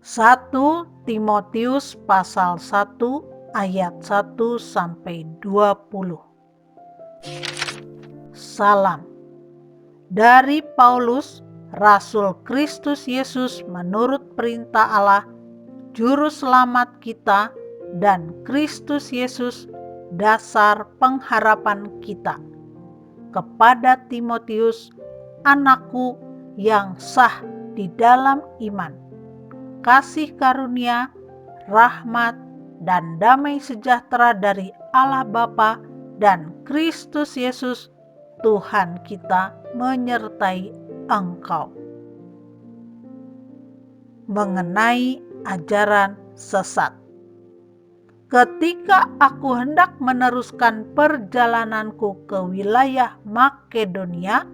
1 Timotius pasal 1 ayat 1 sampai 20. Salam dari Paulus, Rasul Kristus Yesus menurut perintah Allah, Juru Selamat kita, dan Kristus Yesus, dasar pengharapan kita. Kepada Timotius, anakku yang sah di dalam iman, kasih karunia, rahmat, dan damai sejahtera dari Allah Bapa dan Kristus Yesus Tuhan kita menyertai engkau. Mengenai ajaran sesat. Ketika aku hendak meneruskan perjalananku ke wilayah Makedonia,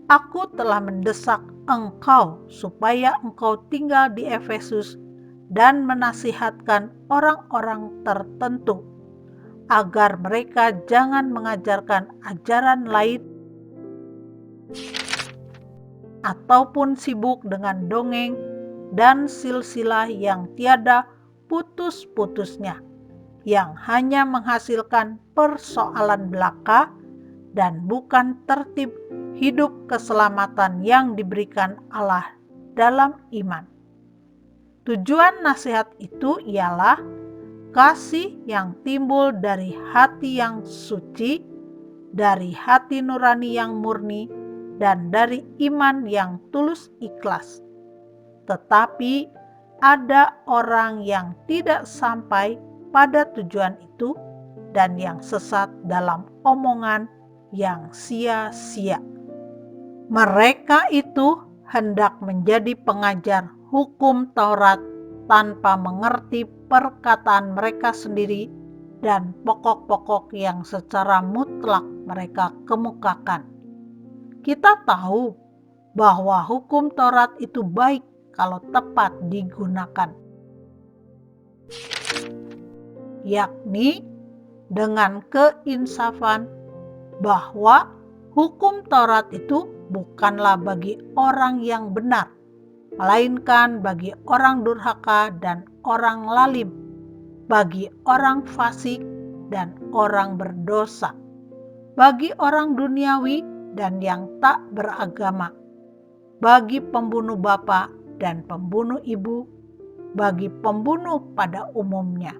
aku telah mendesak engkau supaya engkau tinggal di Efesus dan menasihatkan orang-orang tertentu agar mereka jangan mengajarkan ajaran lain ataupun sibuk dengan dongeng dan silsilah yang tiada putus-putusnya, yang hanya menghasilkan persoalan belaka dan bukan tertib hidup keselamatan yang diberikan Allah dalam iman. Tujuan nasihat itu ialah kasih yang timbul dari hati yang suci, dari hati nurani yang murni, dan dari iman yang tulus ikhlas. Tetapi ada orang yang tidak sampai pada tujuan itu dan yang sesat dalam omongan yang sia-sia. Mereka itu hendak menjadi pengajar hukum Taurat tanpa mengerti perkataan mereka sendiri dan pokok-pokok yang secara mutlak mereka kemukakan. Kita tahu bahwa hukum Taurat itu baik kalau tepat digunakan, yakni dengan keinsafan bahwa hukum Taurat itu bukanlah bagi orang yang benar, melainkan bagi orang durhaka dan orang lalim, bagi orang fasik dan orang berdosa, bagi orang duniawi dan yang tak beragama, bagi pembunuh bapa dan pembunuh ibu, bagi pembunuh pada umumnya,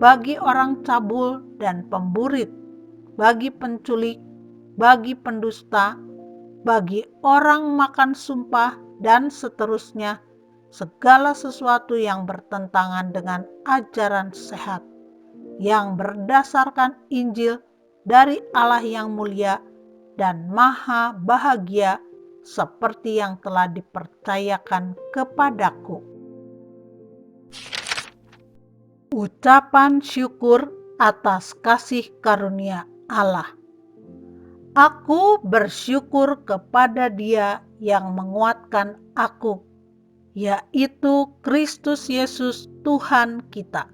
bagi orang cabul dan pemburit, bagi penculik, bagi pendusta, bagi orang makan sumpah, dan seterusnya, segala sesuatu yang bertentangan dengan ajaran sehat yang berdasarkan Injil dari Allah yang mulia dan maha bahagia seperti yang telah dipercayakan kepadaku. Ucapan syukur atas kasih karunia Allah. Aku bersyukur kepada Dia yang menguatkan aku, yaitu Kristus Yesus Tuhan kita,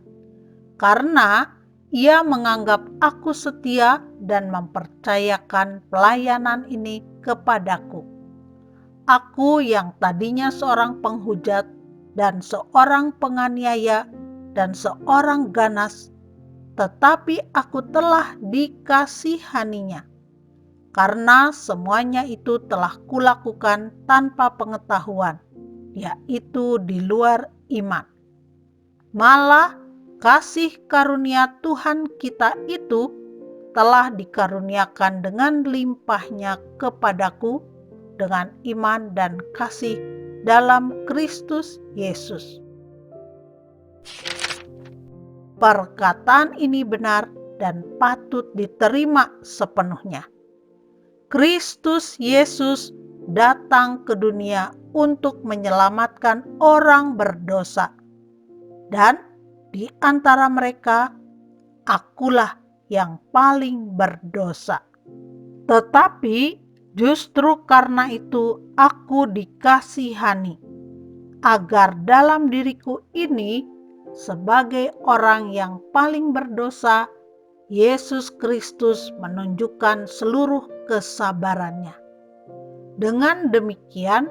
karena Ia menganggap aku setia dan mempercayakan pelayanan ini kepadaku. Aku yang tadinya seorang penghujat dan seorang penganiaya dan seorang ganas, tetapi aku telah dikasihaninya, karena semuanya itu telah kulakukan tanpa pengetahuan, yaitu di luar iman. Malah kasih karunia Tuhan kita itu telah dikaruniakan dengan limpahnya kepadaku dengan iman dan kasih dalam Kristus Yesus. Perkataan ini benar dan patut diterima sepenuhnya. Kristus Yesus datang ke dunia untuk menyelamatkan orang berdosa, dan di antara mereka akulah yang paling berdosa. Tetapi justru karena itu aku dikasihani, agar dalam diriku ini sebagai orang yang paling berdosa, Yesus Kristus menunjukkan seluruh kesabarannya. Dengan demikian,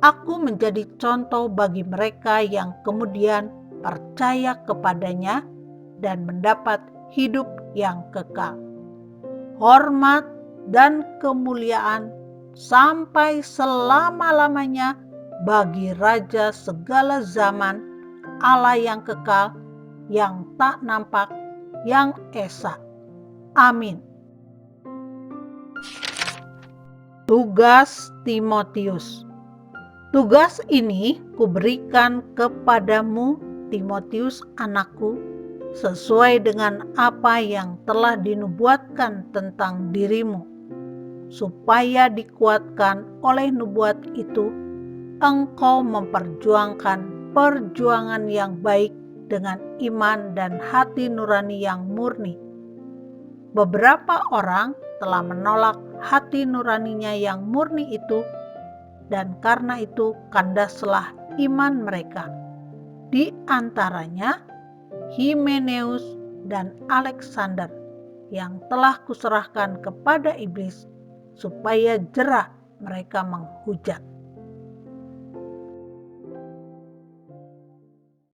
Aku menjadi contoh bagi mereka yang kemudian percaya kepadanya dan mendapat hidup yang kekal. Hormat dan kemuliaan sampai selama-lamanya bagi Raja segala zaman, Allah yang kekal, yang tak nampak, yang esa. Amin. Tugas Timotius. Tugas ini kuberikan kepadamu, Timotius anakku, sesuai dengan apa yang telah dinubuatkan tentang dirimu, supaya dikuatkan oleh nubuat itu, engkau memperjuangkan perjuangan yang baik dengan iman dan hati nurani yang murni. Beberapa orang telah menolak hati nuraninya yang murni itu, dan karena itu kandaslah iman mereka. Di antaranya Himeneus dan Alexander, yang telah kuserahkan kepada iblis supaya jera mereka menghujat.